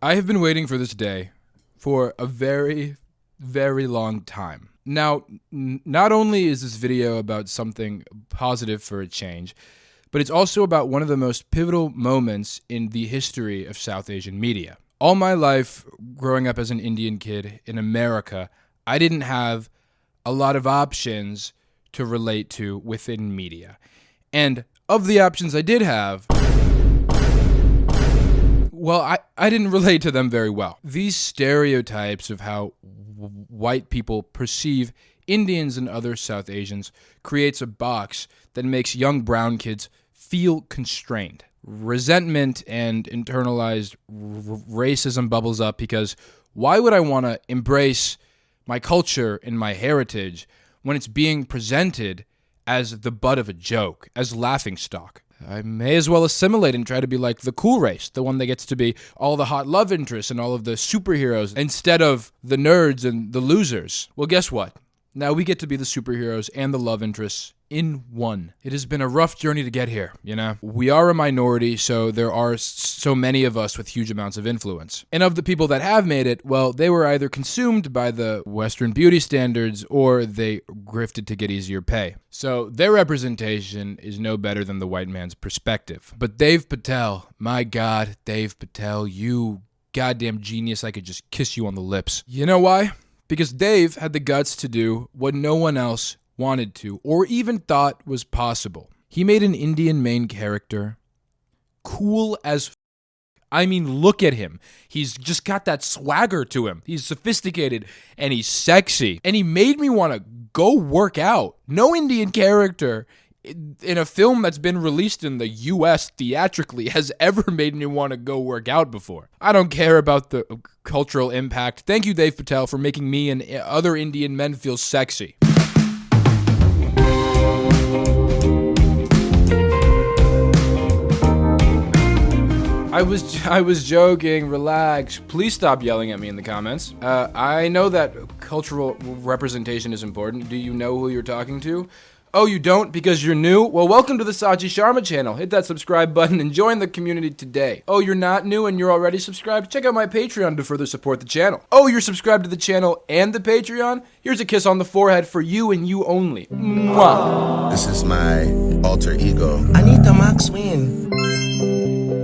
I have been waiting for this day for a very, very long time. Now, not only is this video about something positive for a change, but it's also about one of the most pivotal moments in the history of South Asian media. All my life, growing up as an Indian kid in America, I didn't have a lot of options to relate to within media. And of the options I did have, well, I didn't relate to them very well. These stereotypes of how white people perceive Indians and other South Asians creates a box that makes young brown kids feel constrained. Resentment and internalized racism bubbles up because why would I want to embrace my culture and my heritage when it's being presented as the butt of a joke, as laughingstock? I may as well assimilate and try to be like the cool race, the one that gets to be all the hot love interests and all of the superheroes instead of the nerds and the losers. Well, guess what? Now we get to be the superheroes and the love interests in one. It has been a rough journey to get here, you know? We are a minority, so there are so many of us with huge amounts of influence. And of the people that have made it, well, they were either consumed by the Western beauty standards or they grifted to get easier pay. So their representation is no better than the white man's perspective. But Dave Patel, my God, Dave Patel, you goddamn genius, I could just kiss you on the lips. You know why? Because Dave had the guts to do what no one else wanted to, or even thought was possible. He made an Indian main character cool as I mean, look at him. He's just got that swagger to him. He's sophisticated and he's sexy. And he made me want to go work out. No Indian character in a film that's been released in the US theatrically has ever made me want to go work out before. I don't care about the cultural impact. Thank you, Dave Patel, for making me and other Indian men feel sexy. I was joking, relax. Please stop yelling at me in the comments. I know that cultural representation is important. Do you know who you're talking to? Oh, you don't because you're new? Well, welcome to the Saji Sharma channel. Hit that subscribe button and join the community today. Oh, you're not new and you're already subscribed? Check out my Patreon to further support the channel. Oh, you're subscribed to the channel and the Patreon? Here's a kiss on the forehead for you and you only. Mwah. This is my alter ego. Anita Max win.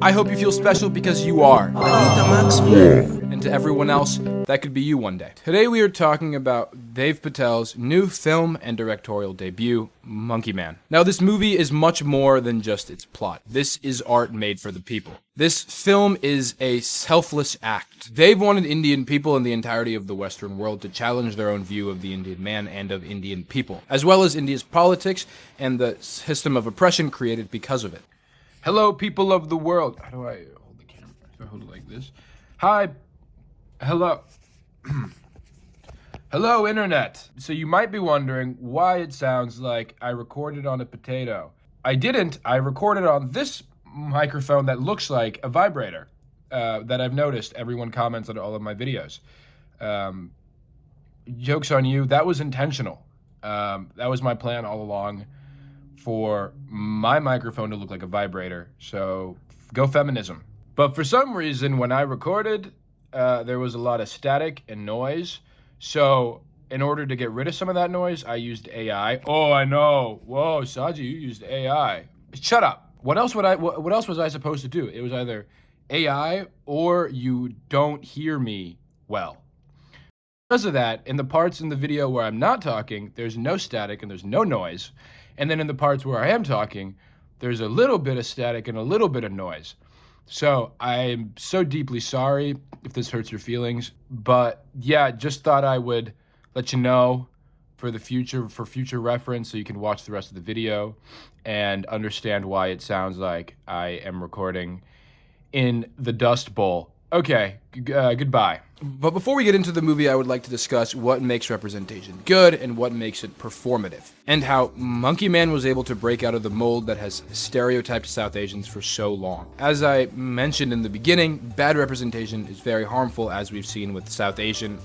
I hope you feel special because you are. Anita Max win. And to everyone else, that could be you one day. Today we are talking about Dave Patel's new film and directorial debut, Monkey Man. Now this movie is much more than just its plot. This is art made for the people. This film is a selfless act. Dave wanted Indian people and the entirety of the Western world to challenge their own view of the Indian man and of Indian people, as well as India's politics and the system of oppression created because of it. Hello, people of the world. How do I hold the camera? Do I hold it like this? Hi. Hello. Hello, Internet. So you might be wondering why it sounds like I recorded on a potato. I didn't. I recorded on this microphone that looks like a vibrator that I've noticed everyone comments on all of my videos. Joke's on you. That was intentional. That was my plan all along, for my microphone to look like a vibrator. So go feminism. But for some reason, when I recorded, there was a lot of static and noise. So in order to get rid of some of that noise, I used AI. Oh, I know. Whoa, Saji, you used AI. Shut up. What else was I supposed to do? It was either AI or you don't hear me well. Because of that, in the parts in the video where I'm not talking, there's no static and there's no noise. And then in the parts where I am talking, there's a little bit of static and a little bit of noise. So I'm so deeply sorry if this hurts your feelings, but yeah, just thought I would let you know for future reference so you can watch the rest of the video and understand why it sounds like I am recording in the Dust Bowl. Okay, goodbye. But before we get into the movie, I would like to discuss what makes representation good and what makes it performative, and how Monkey Man was able to break out of the mold that has stereotyped South Asians for so long. As I mentioned in the beginning, bad representation is very harmful, as we've seen with South Asian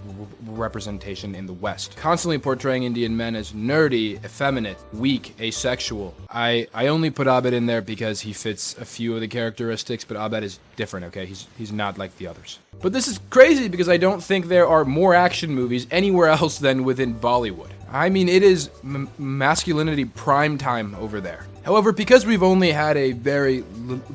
representation in the West. Constantly portraying Indian men as nerdy, effeminate, weak, asexual. I only put Abed in there because he fits a few of the characteristics, but Abed is different, okay? He's not like the others. But this is crazy because I don't think there are more action movies anywhere else than within Bollywood. I mean, it is masculinity prime time over there. However, because we've only had a very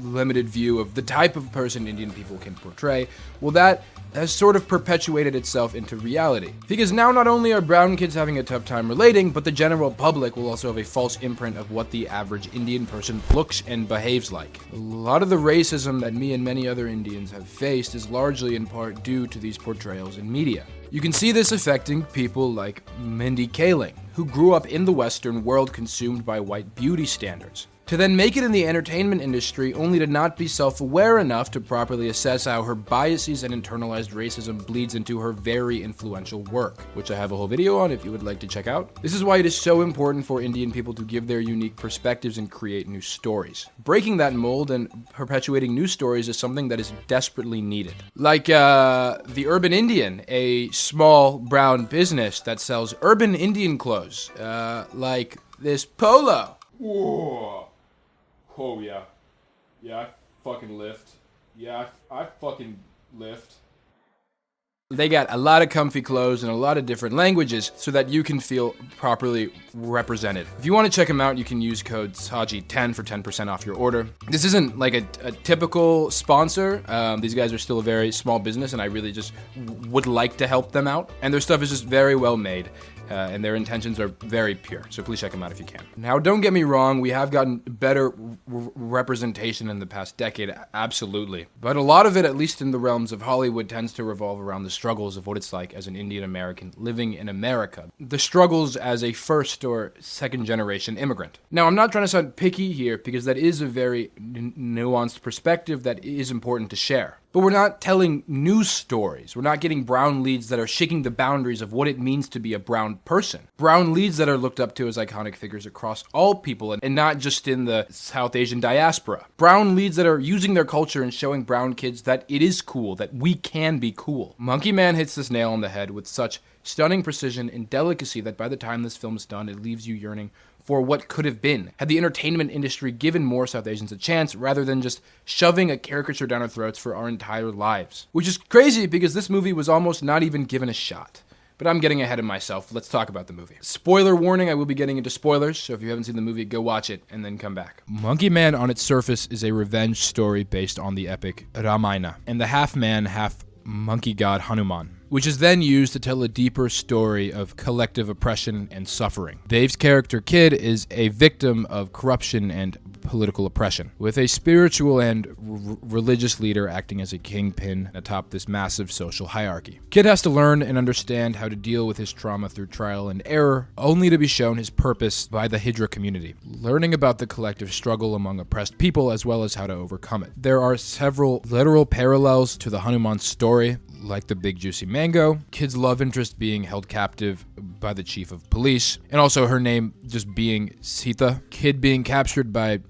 limited view of the type of person Indian people can portray, well, that has sort of perpetuated itself into reality. Because now not only are brown kids having a tough time relating, but the general public will also have a false imprint of what the average Indian person looks and behaves like. A lot of the racism that me and many other Indians have faced is largely in part due to these portrayals in media. You can see this affecting people like Mindy Kaling, who grew up in the Western world consumed by white beauty standards, to then make it in the entertainment industry only to not be self-aware enough to properly assess how her biases and internalized racism bleeds into her very influential work, which I have a whole video on if you would like to check out. This is why it is so important for Indian people to give their unique perspectives and create new stories. Breaking that mold and perpetuating new stories is something that is desperately needed. Like the Urban Indian, a small brown business that sells urban Indian clothes, like this polo. Whoa. Oh, yeah. Yeah, I fucking lift. Yeah, I fucking lift. They got a lot of comfy clothes and a lot of different languages so that you can feel properly represented. If you want to check them out, you can use code Saji10 for 10% off your order. This isn't like a typical sponsor. These guys are still a very small business, and I really just would like to help them out. And their stuff is just very well made. And their intentions are very pure, so please check them out if you can. Now, don't get me wrong, we have gotten better representation in the past decade, absolutely. But a lot of it, at least in the realms of Hollywood, tends to revolve around the struggles of what it's like as an Indian American living in America. The struggles as a first or second generation immigrant. Now, I'm not trying to sound picky here, because that is a very nuanced perspective that is important to share. But we're not telling news stories. We're not getting brown leads that are shaking the boundaries of what it means to be a brown person. Brown leads that are looked up to as iconic figures across all people and not just in the South Asian diaspora. Brown leads that are using their culture and showing brown kids that it is cool, that we can be cool. Monkey Man hits this nail on the head with such stunning precision and delicacy that by the time this film is done, it leaves you yearning for what could have been, had the entertainment industry given more South Asians a chance rather than just shoving a caricature down our throats for our entire lives. Which is crazy because this movie was almost not even given a shot. But I'm getting ahead of myself. Let's talk about the movie. Spoiler warning, I will be getting into spoilers, so if you haven't seen the movie, go watch it and then come back. Monkey Man on its surface is a revenge story based on the epic Ramayana and the half-man, half-monkey god Hanuman, which is then used to tell a deeper story of collective oppression and suffering. Dave's character, Kid, is a victim of corruption and political oppression, with a spiritual and religious leader acting as a kingpin atop this massive social hierarchy. Kid has to learn and understand how to deal with his trauma through trial and error, only to be shown his purpose by the Hijra community, learning about the collective struggle among oppressed people as well as how to overcome it. There are several literal parallels to the Hanuman story, like the big juicy mango, Kid's love interest being held captive by the chief of police, and also her name just being Sita, Kid being captured by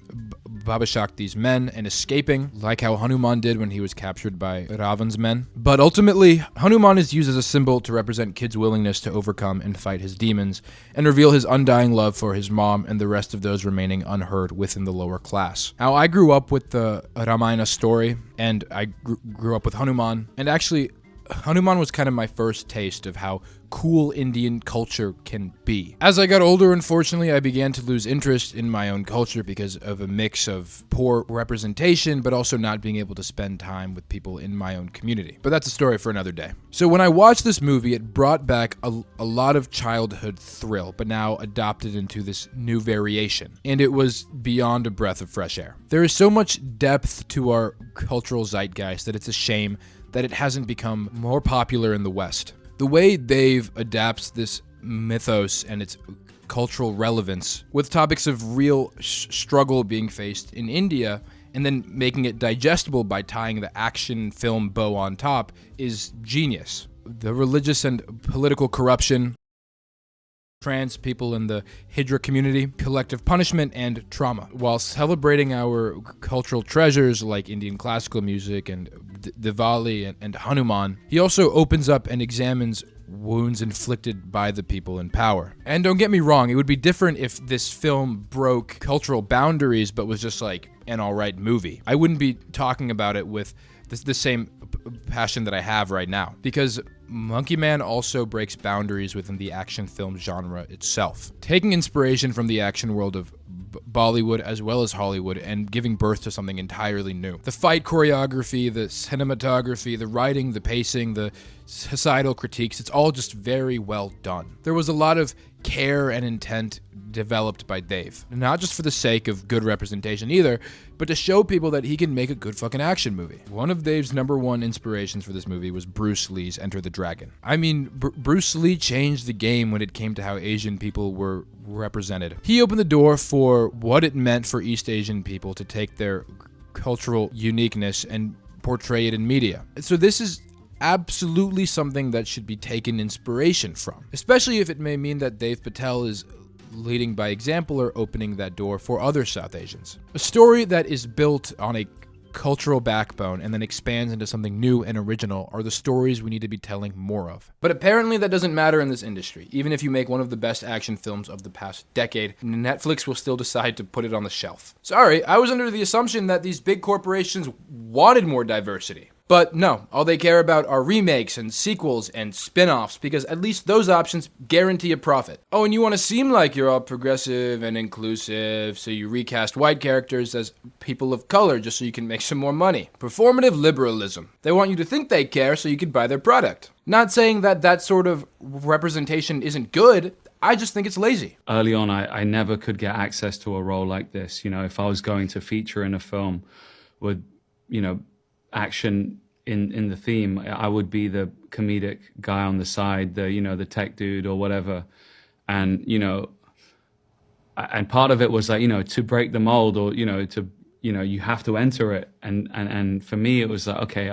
Baba Shakti's men and escaping, like how Hanuman did when he was captured by Ravan's men. But ultimately, Hanuman is used as a symbol to represent Kid's willingness to overcome and fight his demons, and reveal his undying love for his mom and the rest of those remaining unheard within the lower class. Now, I grew up with the Ramayana story, and I grew up with Hanuman, and actually, Hanuman was kind of my first taste of how cool Indian culture can be. As I got older, unfortunately, I began to lose interest in my own culture because of a mix of poor representation, but also not being able to spend time with people in my own community. But that's a story for another day. So when I watched this movie, it brought back a lot of childhood thrill, but now adopted into this new variation. And it was beyond a breath of fresh air. There is so much depth to our cultural zeitgeist that it's a shame that it hasn't become more popular in the West. The way Dave adapts this mythos and its cultural relevance with topics of real struggle being faced in India and then making it digestible by tying the action film bow on top is genius. The religious and political corruption, trans people in the Hijra community, collective punishment, and trauma. While celebrating our cultural treasures like Indian classical music and Diwali and Hanuman, he also opens up and examines wounds inflicted by the people in power. And don't get me wrong, it would be different if this film broke cultural boundaries but was just like an alright movie. I wouldn't be talking about it with the same passion that I have right now. Because Monkey Man also breaks boundaries within the action film genre itself, taking inspiration from the action world of Bollywood as well as Hollywood and giving birth to something entirely new. The fight choreography, the cinematography, the writing, the pacing, the societal critiques, it's all just very well done. There was a lot of care and intent developed by Dave, not just for the sake of good representation either, but to show people that he can make a good fucking action movie. One of Dave's #1 inspirations for this movie was Bruce Lee's Enter the Dragon. I mean, Bruce Lee changed the game when it came to how Asian people were represented. He opened the door for what it meant for East Asian people to take their cultural uniqueness and portray it in media. So this is absolutely something that should be taken inspiration from, especially if it may mean that Dave Patel is leading by example or opening that door for other South Asians. A story that is built on a cultural backbone and then expands into something new and original are the stories we need to be telling more of. But apparently that doesn't matter in this industry. Even if you make one of the best action films of the past decade, Netflix will still decide to put it on the shelf. Sorry, I was under the assumption that these big corporations wanted more diversity. But no, all they care about are remakes and sequels and spin-offs, because at least those options guarantee a profit. Oh, and you want to seem like you're all progressive and inclusive, so you recast white characters as people of color just so you can make some more money. Performative liberalism. They want you to think they care so you can buy their product. Not saying that that sort of representation isn't good, I just think it's lazy. Early on, I never could get access to a role like this. You know, if I was going to feature in a film with, you know, action in the theme, I would be the comedic guy on the side, the tech dude or whatever. And, and part of it was like, to break the mold or, you have to enter it. And for me, it was like, okay,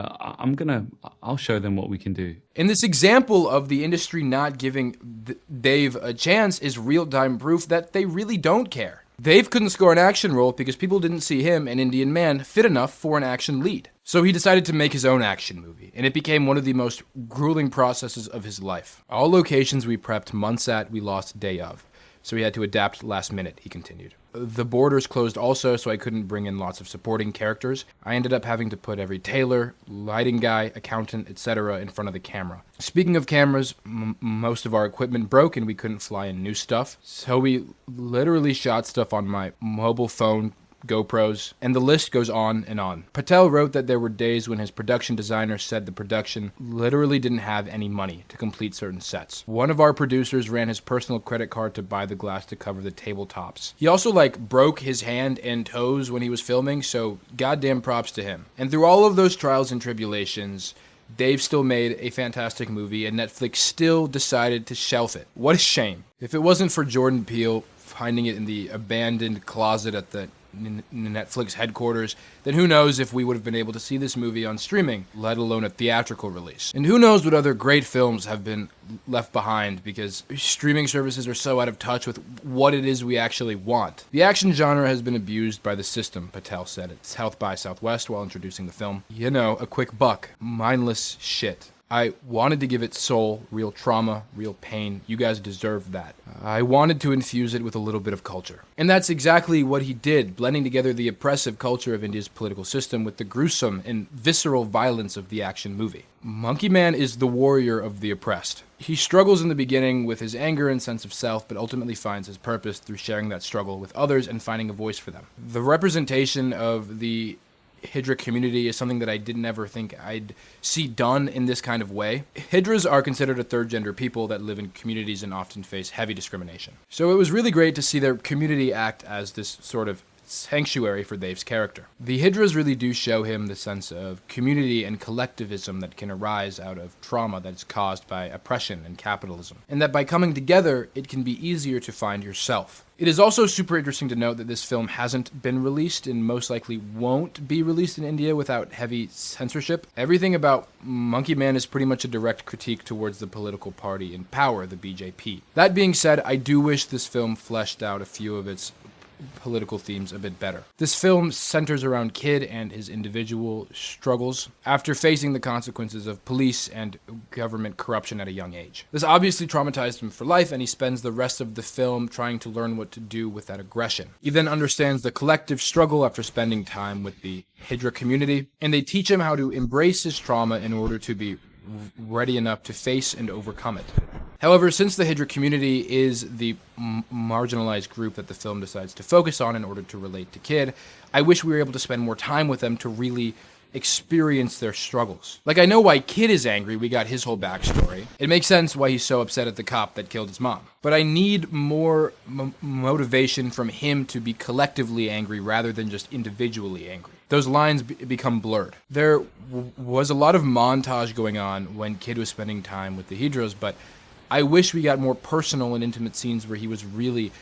I'll show them what we can do. And this example of the industry not giving Dave a chance is real-time proof that they really don't care. Dave couldn't score an action role because people didn't see him, an Indian man, fit enough for an action lead. So he decided to make his own action movie, and it became one of the most grueling processes of his life. All locations we prepped months at, we lost day of. So he had to adapt last minute, he continued. The borders closed also, so I couldn't bring in lots of supporting characters. I ended up having to put every tailor, lighting guy, accountant, etc. in front of the camera. Speaking of cameras, most of our equipment broke and we couldn't fly in new stuff. So we literally shot stuff on my mobile phone, GoPros, and the list goes on and on. Patel wrote that there were days when his production designer said the production literally didn't have any money to complete certain sets. One of our producers ran his personal credit card to buy the glass to cover the tabletops. He also broke his hand and toes when he was filming, so goddamn props to him. And through all of those trials and tribulations, Dave still made a fantastic movie and Netflix still decided to shelf it. What a shame. If it wasn't for Jordan Peele finding it in the abandoned closet at the Netflix headquarters, then who knows if we would have been able to see this movie on streaming, let alone a theatrical release. And who knows what other great films have been left behind because streaming services are so out of touch with what it is we actually want. The action genre has been abused by the system, Patel said at South by Southwest while introducing the film. A quick buck. Mindless shit. I wanted to give it soul, real trauma, real pain. You guys deserve that. I wanted to infuse it with a little bit of culture. And that's exactly what he did, blending together the oppressive culture of India's political system with the gruesome and visceral violence of the action movie. Monkey Man is the warrior of the oppressed. He struggles in the beginning with his anger and sense of self, but ultimately finds his purpose through sharing that struggle with others and finding a voice for them. The representation of the Hijra community is something that I didn't ever think I'd see done in this kind of way. Hijras are considered a third gender people that live in communities and often face heavy discrimination. So it was really great to see their community act as this sort of sanctuary for Dave's character. The Hijras really do show him the sense of community and collectivism that can arise out of trauma that is caused by oppression and capitalism, and that by coming together, it can be easier to find yourself. It is also super interesting to note that this film hasn't been released and most likely won't be released in India without heavy censorship. Everything about Monkey Man is pretty much a direct critique towards the political party in power, the BJP. That being said, I do wish this film fleshed out a few of its political themes a bit better. This film centers around Kid and his individual struggles after facing the consequences of police and government corruption at a young age. This obviously traumatized him for life, and he spends the rest of the film trying to learn what to do with that aggression. He then understands the collective struggle after spending time with the Hydra community, and they teach him how to embrace his trauma in order to be ready enough to face and overcome it. However, since the Hydra community is the marginalized group that the film decides to focus on in order to relate to Kid, I wish we were able to spend more time with them to really experience their struggles. Like, I know why Kid is angry, we got his whole backstory. It makes sense why he's so upset at the cop that killed his mom. But I need more motivation from him to be collectively angry rather than just individually angry. Those lines become blurred. There was a lot of montage going on when Kid was spending time with the Hydras, but I wish we got more personal and intimate scenes where he was really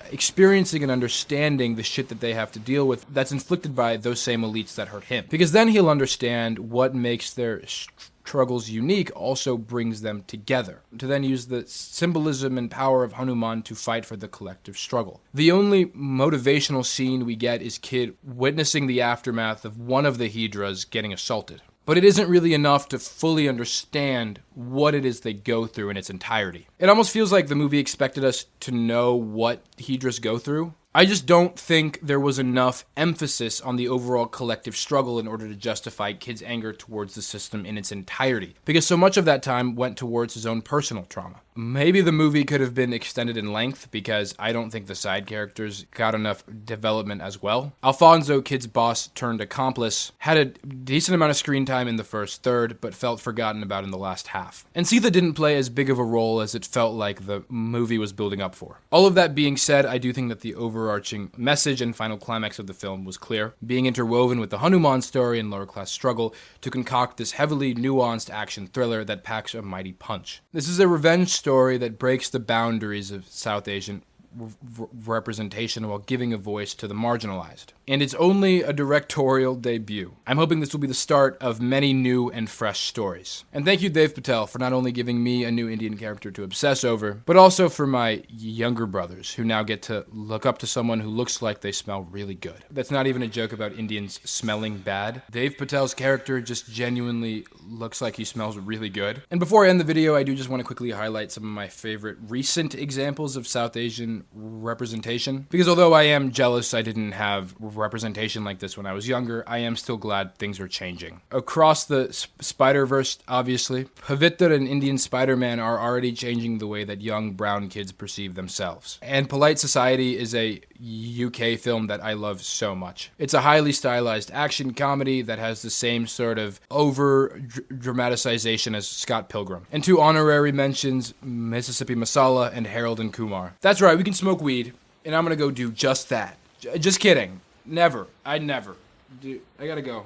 experiencing and understanding the shit that they have to deal with that's inflicted by those same elites that hurt him. Because then he'll understand what makes their struggles unique also brings them together, to then use the symbolism and power of Hanuman to fight for the collective struggle. The only motivational scene we get is Kid witnessing the aftermath of one of the Hydras getting assaulted. But it isn't really enough to fully understand what it is they go through in its entirety. It almost feels like the movie expected us to know what Hydras go through. I just don't think there was enough emphasis on the overall collective struggle in order to justify Kid's anger towards the system in its entirety, because so much of that time went towards his own personal trauma. Maybe the movie could have been extended in length, because I don't think the side characters got enough development as well. Alfonso, Kid's boss turned accomplice, had a decent amount of screen time in the first third, but felt forgotten about in the last half. And Sita didn't play as big of a role as it felt like the movie was building up for. All of that being said, I do think that the overarching message and final climax of the film was clear, being interwoven with the Hanuman story and lower-class struggle to concoct this heavily nuanced action thriller that packs a mighty punch. This is a revenge story that breaks the boundaries of South Asian representation while giving a voice to the marginalized. And it's only a directorial debut. I'm hoping this will be the start of many new and fresh stories. And thank you, Dev Patel, for not only giving me a new Indian character to obsess over, but also for my younger brothers, who now get to look up to someone who looks like they smell really good. That's not even a joke about Indians smelling bad. Dev Patel's character just genuinely looks like he smells really good. And before I end the video, I do just want to quickly highlight some of my favorite recent examples of South Asian representation. Because although I am jealous I didn't have representation like this when I was younger, I am still glad things are changing. Across the Spider-Verse, obviously, Pavitra and Indian Spider-Man are already changing the way that young brown kids perceive themselves. And Polite Society is a UK film that I love so much. It's a highly stylized action comedy that has the same sort of over-dramatization as Scott Pilgrim. And two honorary mentions, Mississippi Masala and Harold and Kumar. That's right, we can smoke weed, and I'm gonna go do just that. Just kidding. Never. I'd never. Dude, I gotta go.